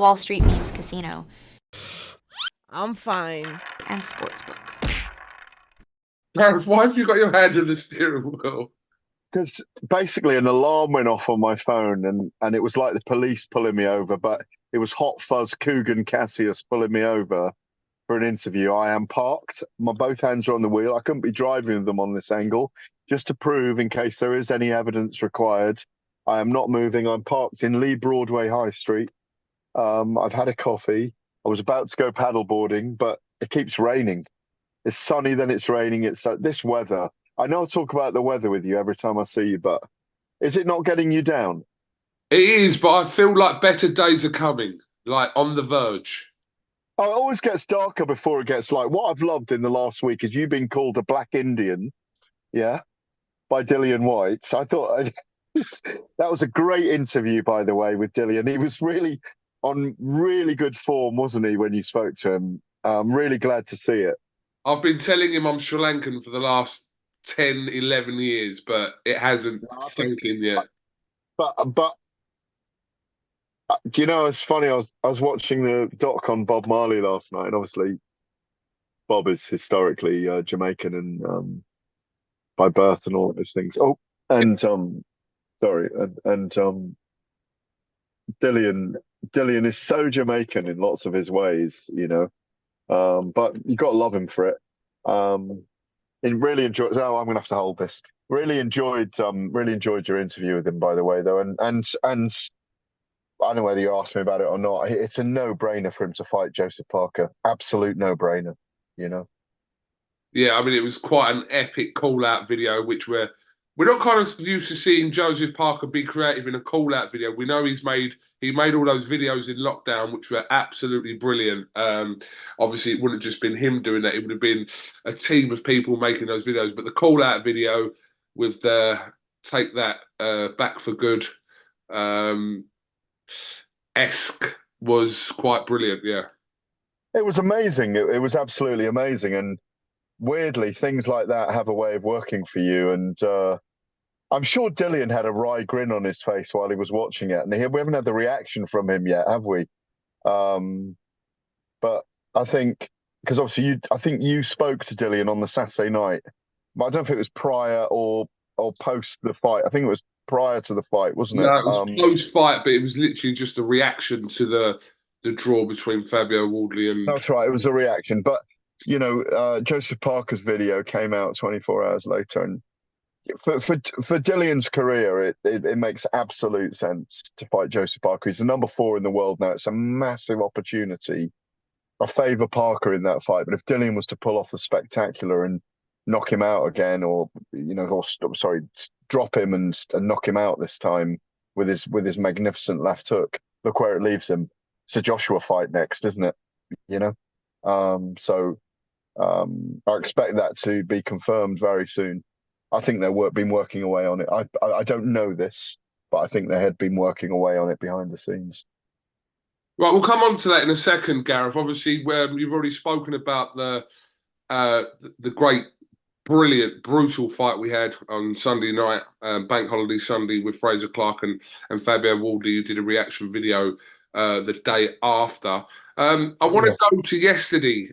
Wall Street Memes Casino, I'm fine. and Sportsbook. Gareth, why have you got your hand on the steering wheel? Because basically an alarm went off on my phone and it was like the police pulling me over, but it was Hot Fuzz KUGAN CASSIUS pulling me over for an interview. I am parked. My both hands are on the wheel. I couldn't be driving with them on this angle, just to prove in case there is any evidence required. I am not moving. I'm parked in Lee Broadway High Street. I've had a coffee. I was about to go paddleboarding, but it keeps raining. It's sunny, then it's raining. It's this weather. I know I talk about the weather with you every time I see you, but is it not getting you down? It is, but I feel like better days are coming, like on the verge. Oh, it always gets darker before it gets light. What I've loved in the last week is you being called a black Indian, yeah, by Dillian White. So I thought that was a great interview, by the way, with Dillian. He was really on really good form, wasn't he, when you spoke to him? I'm really glad to see it. I've been telling him I'm Sri Lankan for the last 10, 11 years, but it hasn't sunk in yet. But do you know, it's funny, I was watching the doc on Bob Marley last night, and obviously Bob is historically Jamaican and by birth and all of those things. Oh, and sorry, and Dillian is so Jamaican in lots of his ways, you know. But you got to love him for it. And really enjoyed. Oh, I'm gonna have to hold this. Really enjoyed your interview with him, by the way, though. And I don't know whether you asked me about it or not. It's a no-brainer for him to fight Joseph Parker. Absolute no-brainer. You know. Yeah, I mean, it was quite an epic call-out video, which we're not kind of used to seeing Joseph Parker be creative in a call-out video. We know he made all those videos in lockdown, which were absolutely brilliant. Obviously, it wouldn't have just been him doing that. It would have been a team of people making those videos. But the call-out video with the Take That Back for Good esque was quite brilliant, yeah. It was amazing. It was absolutely amazing. And weirdly, things like that have a way of working for you. And I'm sure Dillian had a wry grin on his face while he was watching it. And we haven't had the reaction from him yet, have we? But I think, because obviously I think you spoke to Dillian on the Saturday night, but I don't think it was prior or post the fight. I think it was prior to the fight, wasn't it? No, it was post-fight, but it was literally just a reaction to the draw between Fabio Wardley and... That's right, it was a reaction. But, you know, Joseph Parker's video came out 24 hours later, and for Dillian's career, it makes absolute sense to fight Joseph Parker. He's the number 4 in the world now. It's a massive opportunity. I favour Parker in that fight, but if Dillian was to pull off the spectacular and knock him out again, or drop him and knock him out this time with his magnificent left hook, look where it leaves him. It's a Joshua fight next, isn't it? You know, so I expect that to be confirmed very soon. I think they've been working away on it. I don't know this, but I think they had been working away on it behind the scenes. Right, we'll come on to that in a second, Gareth. Obviously, you've already spoken about the great, brilliant, brutal fight we had on Sunday night, Bank Holiday Sunday, with Fraser Clark and Fabio Wardley, who did a reaction video the day after. I want to go to yesterday.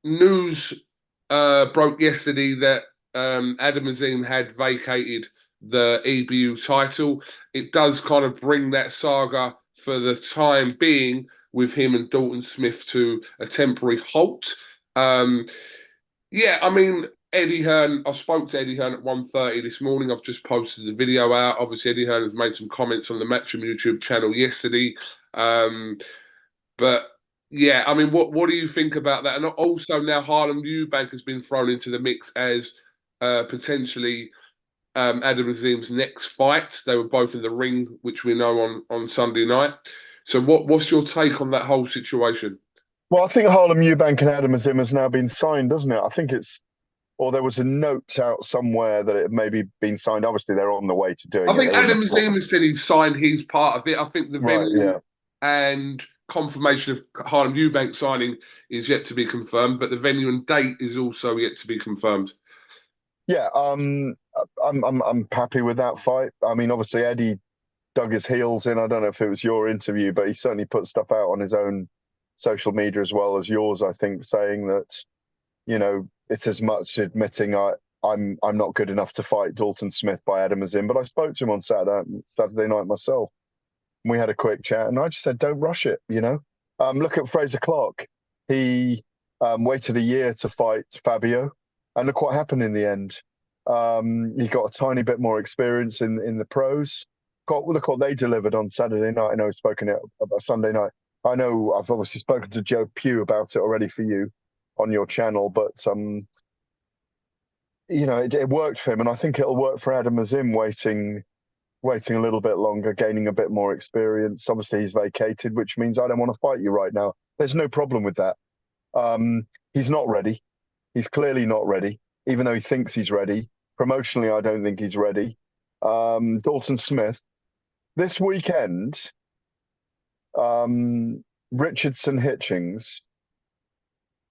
News broke yesterday that Adam Azim had vacated the EBU title. It does kind of bring that saga for the time being with him and Dalton Smith to a temporary halt. Yeah, I mean, Eddie Hearn, I spoke to Eddie Hearn at 1:30 this morning. I've just posted the video out. Obviously, Eddie Hearn has made some comments on the Matchroom YouTube channel yesterday. But yeah, I mean, what do you think about that? And also now Harlem Eubank has been thrown into the mix as potentially Adam Azim's next fight. They were both in the ring, which we know on Sunday night. So what's your take on that whole situation? Well, I think Harlem Eubank and Adam Azim has now been signed, doesn't it? I think or there was a note out somewhere that it may be been signed. Obviously, they're on the way to doing it. I think Adam Azim has said he's signed his part of it. I think the venue and confirmation of Harlem Eubank signing is yet to be confirmed, but the venue and date is also yet to be confirmed. Yeah, I'm happy with that fight. I mean, obviously Eddie dug his heels in. I don't know if it was your interview, but he certainly put stuff out on his own social media as well as yours, I think, saying that, you know, it's as much admitting I'm not good enough to fight Dalton Smith by Adam Azim. But I spoke to him on Saturday night myself. And we had a quick chat, and I just said, don't rush it, you know. Look at Fraser Clark. He waited a year to fight Fabio, and look what happened in the end. He got a tiny bit more experience in the pros. Look what they delivered on Saturday night. I know I've spoken it about Sunday night. I know I've obviously spoken to Joe Pugh about it already for you on your channel, but you know, it worked for him, and I think it'll work for Adam Azim waiting a little bit longer, gaining a bit more experience. Obviously, he's vacated, which means I don't want to fight you right now. There's no problem with that. He's not ready. He's clearly not ready, even though he thinks he's ready. Promotionally, I don't think he's ready. Dalton Smith, this weekend, Richardson Hitchins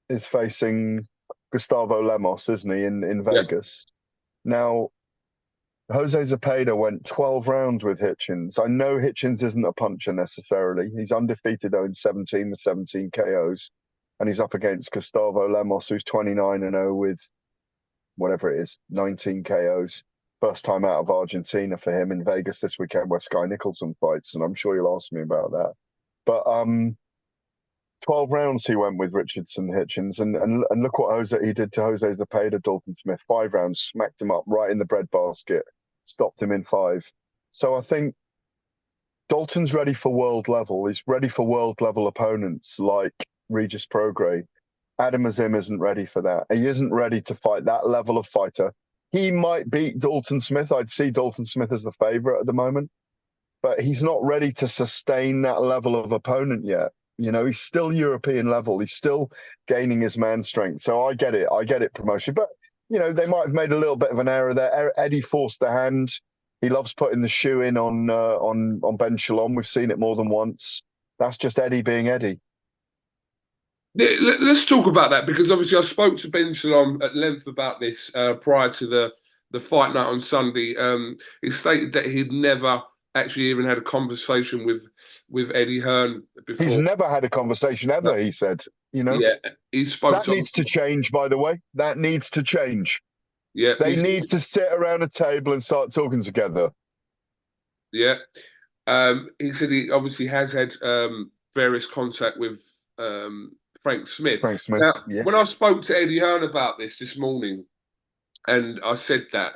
is facing Gustavo Lemos, isn't he, in Vegas? Yeah. Now, Jose Zepeda went 12 rounds with Hitchins. I know Hitchins isn't a puncher necessarily. He's undefeated, though, in 17 with 17 KOs. And he's up against Gustavo Lemos, who's 29-0 with whatever it is, 19 KOs. First time out of Argentina for him in Vegas this weekend, where Sky Nicholson fights, and I'm sure you'll ask me about that. But 12 rounds he went with Richardson Hitchins, and look what he did to Jose Zepeda, Dalton Smith. 5 rounds, smacked him up right in the breadbasket, stopped him in 5. So I think Dalton's ready for world level. He's ready for world level opponents like Regis Prograis. Adam Azim isn't ready for that. He isn't ready to fight that level of fighter. He might beat Dalton Smith. I'd see Dalton Smith as the favorite at the moment, but he's not ready to sustain that level of opponent yet. You know, he's still European level. He's still gaining his man strength. So I get it, promotion. But, you know, they might have made a little bit of an error there. Eddie forced the hand. He loves putting the shoe in on Ben Shalom. We've seen it more than once. That's just Eddie being Eddie. Let's talk about that, because obviously I spoke to Ben Shalom at length about this prior to the fight night on Sunday. He stated that he'd never actually even had a conversation with Eddie Hearn before. He's never had a conversation ever, he said. You know? Yeah, he spoke. That needs to change, by the way. That needs to change. Yeah, they need to sit around a table and start talking together. Yeah, he said he obviously has had various contact with Frank Smith. Now, yeah. When I spoke to Eddie Hearn about this morning, and I said that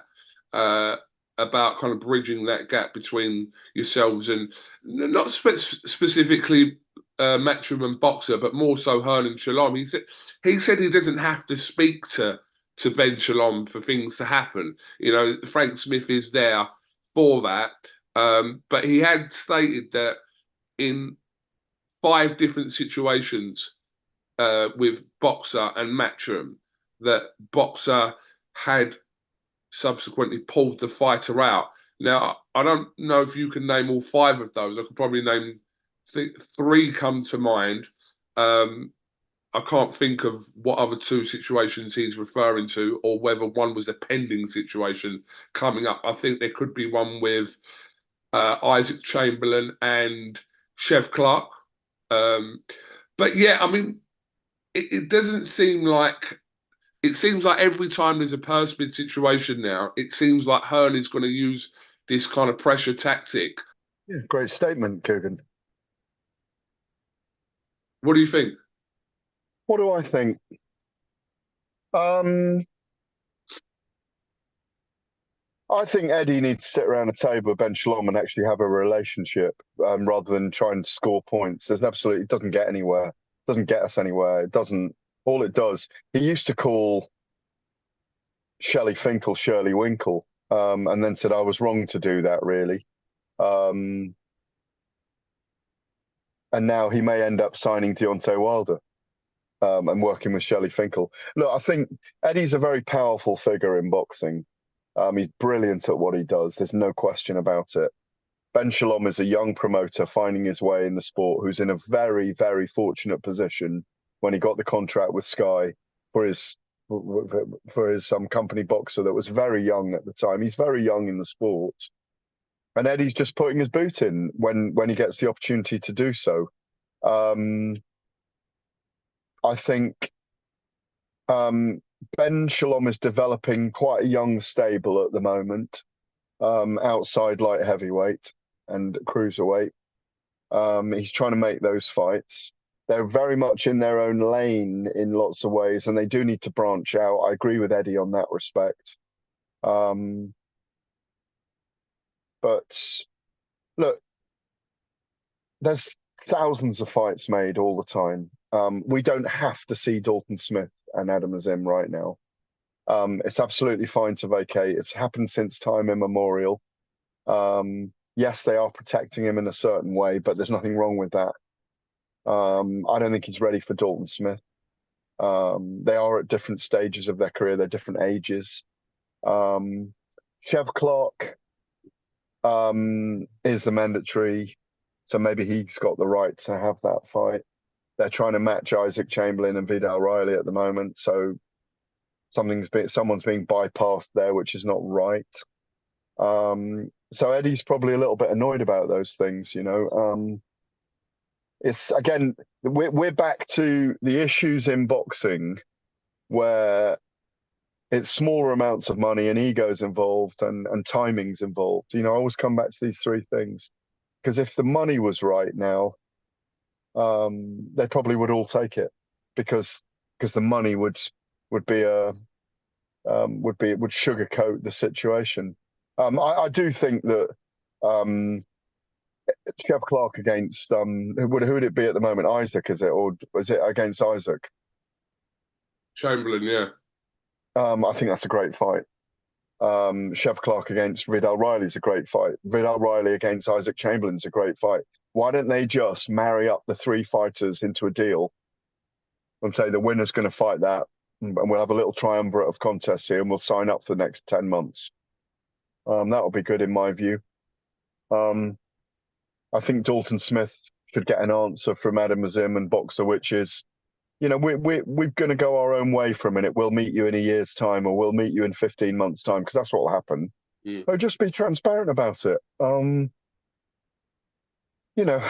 about kind of bridging that gap between yourselves and not specifically Matchroom and Boxer, but more so Hearn and Shalom. He said he doesn't have to speak to Ben Shalom for things to happen. You know, Frank Smith is there for that. But he had stated that in 5 different situations with Boxer and Matchroom, that Boxer had subsequently pulled the fighter out. Now, I don't know if you can name all 5 of those. I could probably name 3 come to mind. I can't think of what other 2 situations he's referring to, or whether one was a pending situation coming up. I think there could be one with Isaac Chamberlain and Chev Clark. But yeah, I mean, it doesn't seem like... It seems like every time there's a purse-bid situation now, it seems like Hearn is going to use this kind of pressure tactic. Yeah, great statement, KUGAN. What do you think? What do I think? I think Eddie needs to sit around a table with Ben Shalom and actually have a relationship rather than trying to score points. It doesn't get anywhere. It doesn't get us anywhere. It doesn't. All it does. He used to call Shelley Finkel Shirley Winkle, and then said I was wrong to do that, really. And now he may end up signing Deontay Wilder and working with Shelley Finkel. Look, I think Eddie's a very powerful figure in boxing. He's brilliant at what he does. There's no question about it. Ben Shalom is a young promoter finding his way in the sport, who's in a very, very fortunate position when he got the contract with Sky for his company Boxer that was very young at the time. He's very young in the sport. and Eddie's just putting his boot in when he gets the opportunity to do so. I think Ben Shalom is developing quite a young stable at the moment, outside light heavyweight and cruiserweight. He's trying to make those fights. They're very much in their own lane in lots of ways, and they do need to branch out. I agree with Eddie on that respect. But look, there's thousands of fights made all the time. We don't have to see Dalton Smith and Adam Azim right now. It's absolutely fine to vacate. It's happened since time immemorial. Yes, they are protecting him in a certain way, but there's nothing wrong with that. I don't think he's ready for Dalton Smith. They are at different stages of their career. They're different ages. Chev Clark is the mandatory, so maybe he's got the right to have that fight. They're trying to match Isaac Chamberlain and Vidal Riley at the moment, so someone's being bypassed there, which is not right. So Eddie's probably a little bit annoyed about those things, you know. It's again, we're back to the issues in boxing where it's smaller amounts of money and egos involved and timing's involved. You know, I always come back to these three things, because if the money was right now, they probably would all take it, because the money would sugarcoat the situation. I do think that Chev Clark against who would it be at the moment? Isaac, is it, or is it against Isaac? Chamberlain, yeah. I think that's a great fight. Chev Clark against Vidal Riley is a great fight. Vidal Riley against Isaac Chamberlain is a great fight. Why don't they just marry up the three fighters into a deal and say the winner's going to fight that, and we'll have a little triumvirate of contests here, and we'll sign up for the next 10 months. That would be good in my view. I think Dalton Smith should get an answer from Adam Azim and Boxer, which is, you know, we're going to go our own way for a minute. We'll meet you in a year's time, or we'll meet you in 15 months' time, because that's what will happen. So just be transparent about it. You know,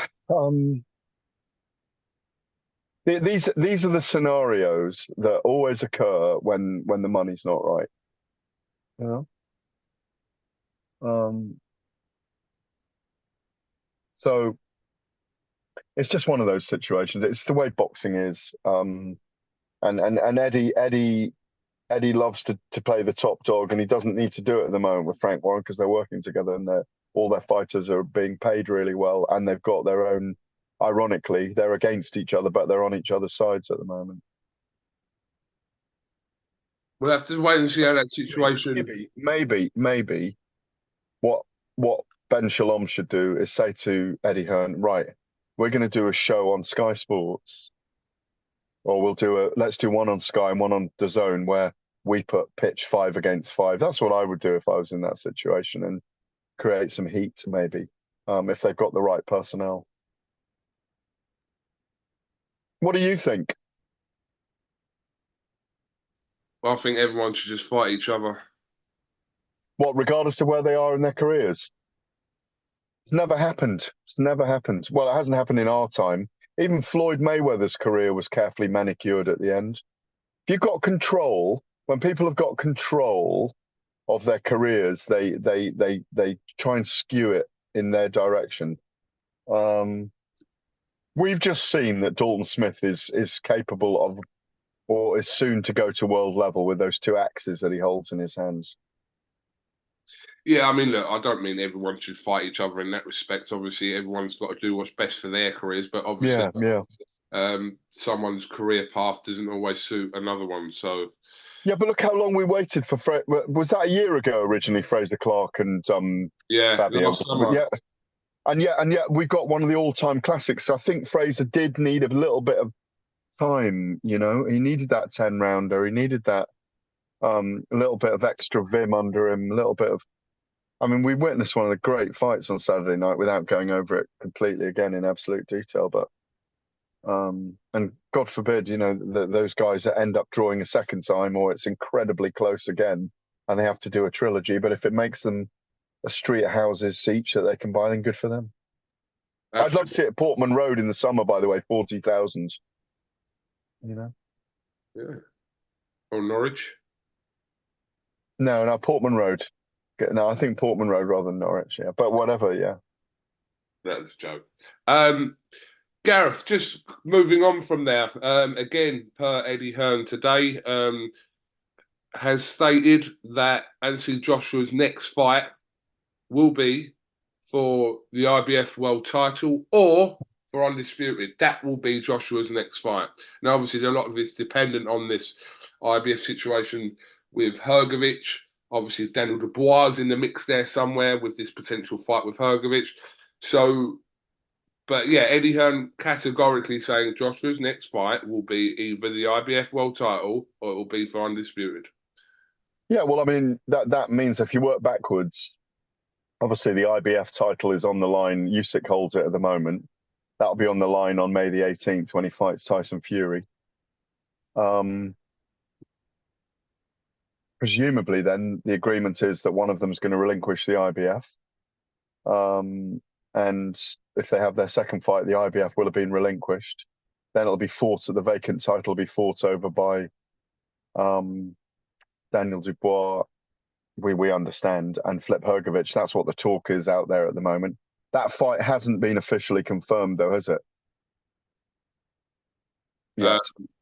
these are the scenarios that always occur when the money's not right. You know. So it's just one of those situations. It's the way boxing is. And Eddie loves to play the top dog, and he doesn't need to do it at the moment with Frank Warren, because they're working together, and all their fighters are being paid really well, and they've got their own. Ironically, they're against each other, but they're on each other's sides at the moment. We'll have to wait and see how that situation. Maybe. What Ben Shalom should do is say to Eddie Hearn, right, we're going to do a show on Sky Sports, or let's do one on Sky and one on DAZN, where we pitch 5 against 5. That's what I would do if I was in that situation, and create some heat, maybe, if they've got the right personnel. What do you think? Well, I think everyone should just fight each other. What, regardless of where they are in their careers? It's never happened. It's never happened. Well, it hasn't happened in our time. Even Floyd Mayweather's career was carefully manicured at the end. If you've got control, when people have got control of their careers, they try and skew it in their direction. We've just seen that Dalton Smith is capable of, or is soon to go to world level with those 2 axes that he holds in his hands. Yeah, I mean, look, I don't mean everyone should fight each other in that respect. Obviously, everyone's got to do what's best for their careers, but obviously, someone's career path doesn't always suit another one. So, yeah, but look how long we waited for. Was that a year ago originally? Fraser Clark and last summer. Yeah, and yet we got one of the all-time classics. So I think Fraser did need a little bit of time. You know, he needed that 10-rounder. He needed that little bit of extra vim under him. A little bit of. I mean, we witnessed one of the great fights on Saturday night without going over it completely again in absolute detail. But and God forbid, you know, those guys that end up drawing a second time, or it's incredibly close again, and they have to do a trilogy. But if it makes them a street houses each that they can buy, then good for them. I'd love to see it at Portman Road in the summer, by the way, 40,000. You know? Yeah. Or Norwich? No, Portman Road. No, I think Portman Road rather than Norwich, yeah. But whatever, yeah. That's a joke. Gareth, just moving on from there, again, per Eddie Hearn today, has stated that Anthony Joshua's next fight will be for the IBF world title or for Undisputed. That will be Joshua's next fight. Now, obviously, a lot of it's dependent on this IBF situation with Hrgovic. Obviously, Daniel Dubois is in the mix there somewhere with this potential fight with Hrgovic. So, but yeah, Eddie Hearn categorically saying Joshua's next fight will be either the IBF world title or it will be for Undisputed. Yeah, well, I mean, that means if you work backwards, obviously the IBF title is on the line. Usyk holds it at the moment. That'll be on the line on May the 18th when he fights Tyson Fury. Presumably, then the agreement is that one of them is going to relinquish the IBF. And if they have their second fight, the IBF will have been relinquished. Then it'll be fought. The vacant title will be fought over by Daniel Dubois. We understand, and Flip Hrgovic. That's what the talk is out there at the moment. That fight hasn't been officially confirmed, though, has it? Yeah.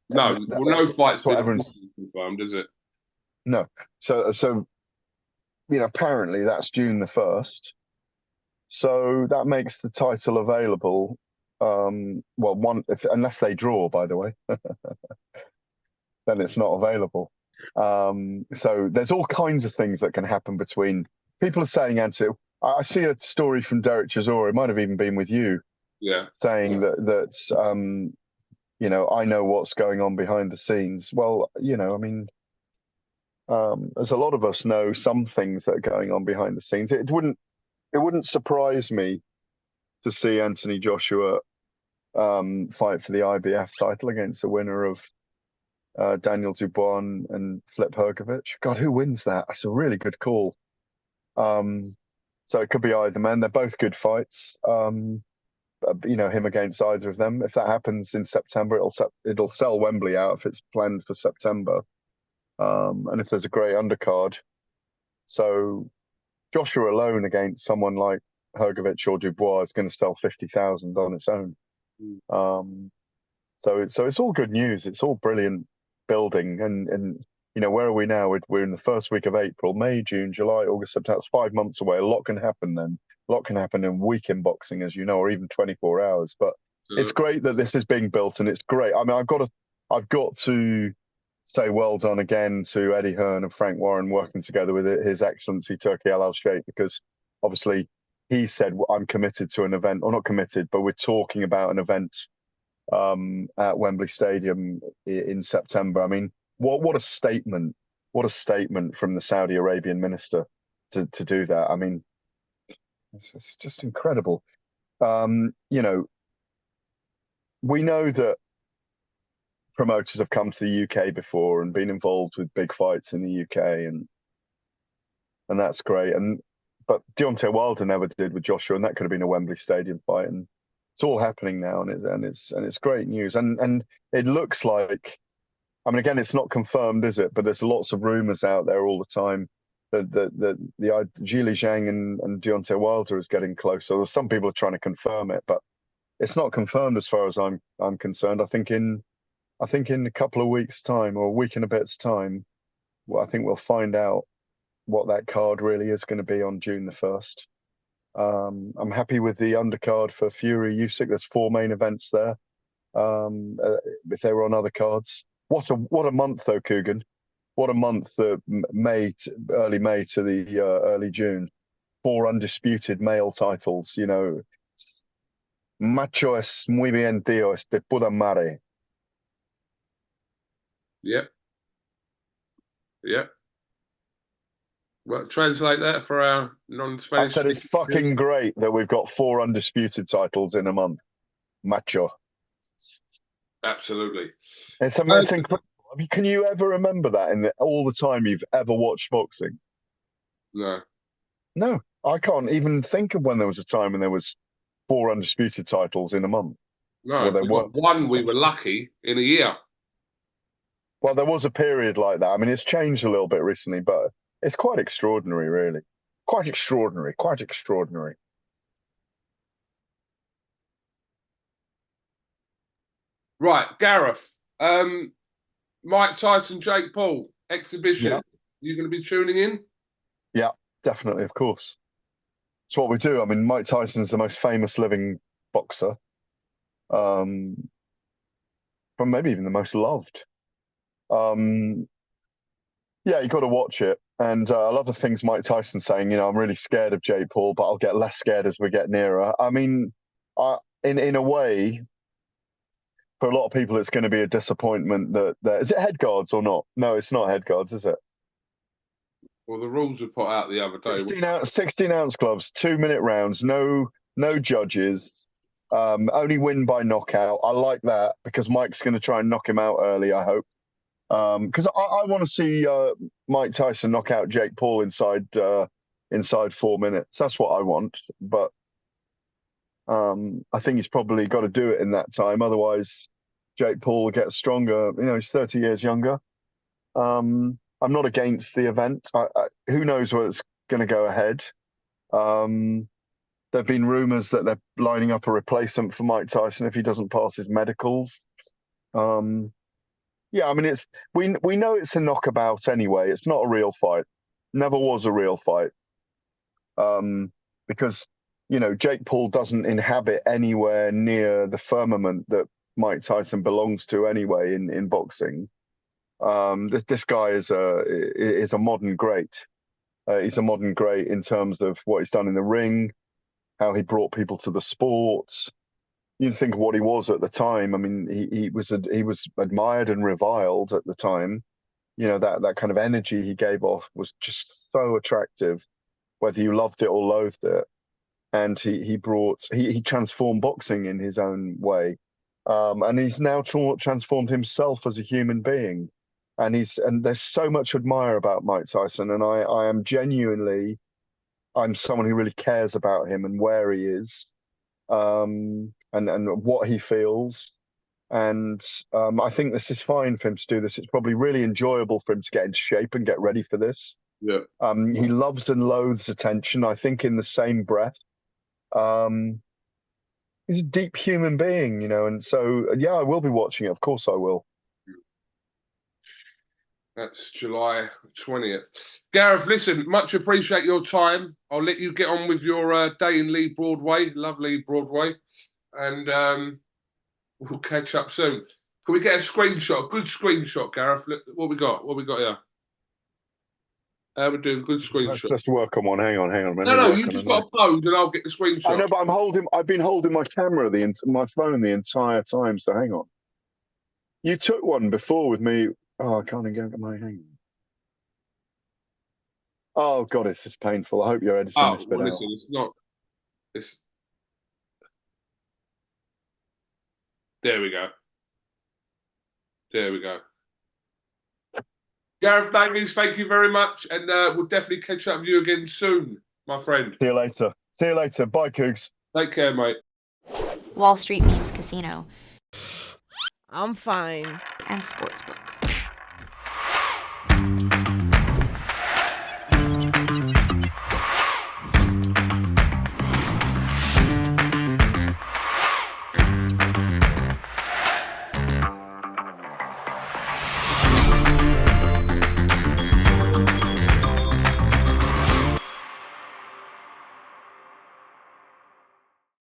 No, no fight's been officially confirmed, is it? No. So apparently that's June the 1st. So that makes the title available. Unless they draw, by the way, then it's not available. So there's all kinds of things that can happen between. People are saying, I see a story from Derek Chisora, it might have even been with you, saying that I know what's going on behind the scenes. Well, I mean, as a lot of us know some things that are going on behind the scenes. It wouldn't surprise me to see Anthony Joshua fight for the IBF title against the winner of Daniel Dubois and Flip Hrgovic. God, who wins that? That's a really good call. So it could be either man. They're both good fights. Him against either of them. If that happens in September, it'll sell Wembley out if it's planned for September. And if there's a great undercard. So Joshua alone against someone like Hrgovic or Dubois is going to sell 50,000 on its own. So it's all good news. It's all brilliant building. And where are we now? We're in the first week of April, May, June, July, August, September. It's 5 months away. A lot can happen then. A lot can happen in week in boxing, as you know, or even 24 hours. But it's great that this is being built, and it's great. I mean, I've got to say well done again to Eddie Hearn and Frank Warren working together with His Excellency Turki Al-Sheikh, because obviously he said, I'm committed to an event, or not committed, but we're talking about an event at Wembley Stadium in September. I mean, what a statement! What a statement from the Saudi Arabian minister to do that. I mean, it's just incredible. We know that promoters have come to the UK before and been involved with big fights in the UK, and that's great. But Deontay Wilder never did with Joshua, and that could have been a Wembley Stadium fight. And it's all happening now, and it's great news. And it looks like, I mean, again, it's not confirmed, is it? But there's lots of rumors out there all the time that the Zhili Zhang and Deontay Wilder is getting closer. Some people are trying to confirm it, but it's not confirmed as far as I'm concerned. I think in a couple of weeks' time, or a week and a bit's time, I think we'll find out what that card really is going to be on June the 1st. I'm happy with the undercard for Fury-Usyk. There's 4 main events there. If they were on other cards, what a month though, Kugan. What a month, early May to the early June. 4 undisputed male titles. Macho es muy bien, tío, es de puta madre. Yep. Well, translate that for our non-Spanish. I said it's fucking great that we've got 4 undisputed titles in a month. Macho. Absolutely. It's incredible. I mean, can you ever remember that all the time you've ever watched boxing? No. No. I can't even think of when there was a time when there was 4 undisputed titles in a month. No, Well, if we got one, we were lucky in a year. Well, there was a period like that. I mean, it's changed a little bit recently, but it's quite extraordinary, really. Quite extraordinary, quite extraordinary. Right, Gareth. Mike Tyson, Jake Paul, exhibition. Yeah. You going to be tuning in? Yeah, definitely, of course. It's what we do. I mean, Mike Tyson's the most famous living boxer. From maybe even the most loved. Yeah, you got to watch it. And I love the things Mike Tyson's saying. You know, I'm really scared of Jake Paul, but I'll get less scared as we get nearer. I mean, in a way, for a lot of people, it's going to be a disappointment that is it head guards or not? No, it's not head guards, is it? Well, the rules were put out the other day. 16-ounce gloves, 2-minute rounds, no judges, only win by knockout. I like that because Mike's going to try and knock him out early, I hope. Because I want to see Mike Tyson knock out Jake Paul inside 4 minutes. That's what I want. But I think he's probably got to do it in that time. Otherwise, Jake Paul will get stronger. You know, he's 30 years younger. I'm not against the event. Who knows where it's going to go ahead. There have been rumours that they're lining up a replacement for Mike Tyson if he doesn't pass his medicals. Yeah, I mean, we know it's a knockabout anyway. It's not a real fight. Never was a real fight. Because, you know, Jake Paul doesn't inhabit anywhere near the firmament that Mike Tyson belongs to anyway in boxing. This guy is a modern great. He's a modern great in terms of what he's done in the ring, how he brought people to the sport. You think of what he was at the time. I mean, he was admired and reviled at the time. You know, that kind of energy he gave off was just so attractive, whether you loved it or loathed it. And he transformed boxing in his own way, and he's now transformed himself as a human being. And there's so much to admire about Mike Tyson, and I am genuinely, I'm someone who really cares about him and where he is. And what he feels. And I think this is fine for him to do this. It's probably really enjoyable for him to get into shape and get ready for this. Yeah. He loves and loathes attention, I think, in the same breath. He's a deep human being, you know, and so, yeah, I will be watching it. Of course I will. That's July 20th. Gareth, listen, much appreciate your time. I'll let you get on with your day in Lee Broadway, lovely Broadway, and we'll catch up soon. Can we get a screenshot, a good screenshot, Gareth? Look, what we got here? We're doing a good screenshot. Let's work on one. Hang on. No, you just got to pose and I'll get the screenshot. I know, but I've been holding my camera, my phone the entire time, so hang on. You took one before with me. Oh, I can't even get my hang. Oh God, it's just painful. I hope you're editing this bit out. Listen, it's not. There we go. Gareth A.Davies, thank you very much, and we'll definitely catch up with you again soon, my friend. See you later. Bye, Cougs. Take care, mate. Wall Street Memes Casino I'm fine. and Sportsbook.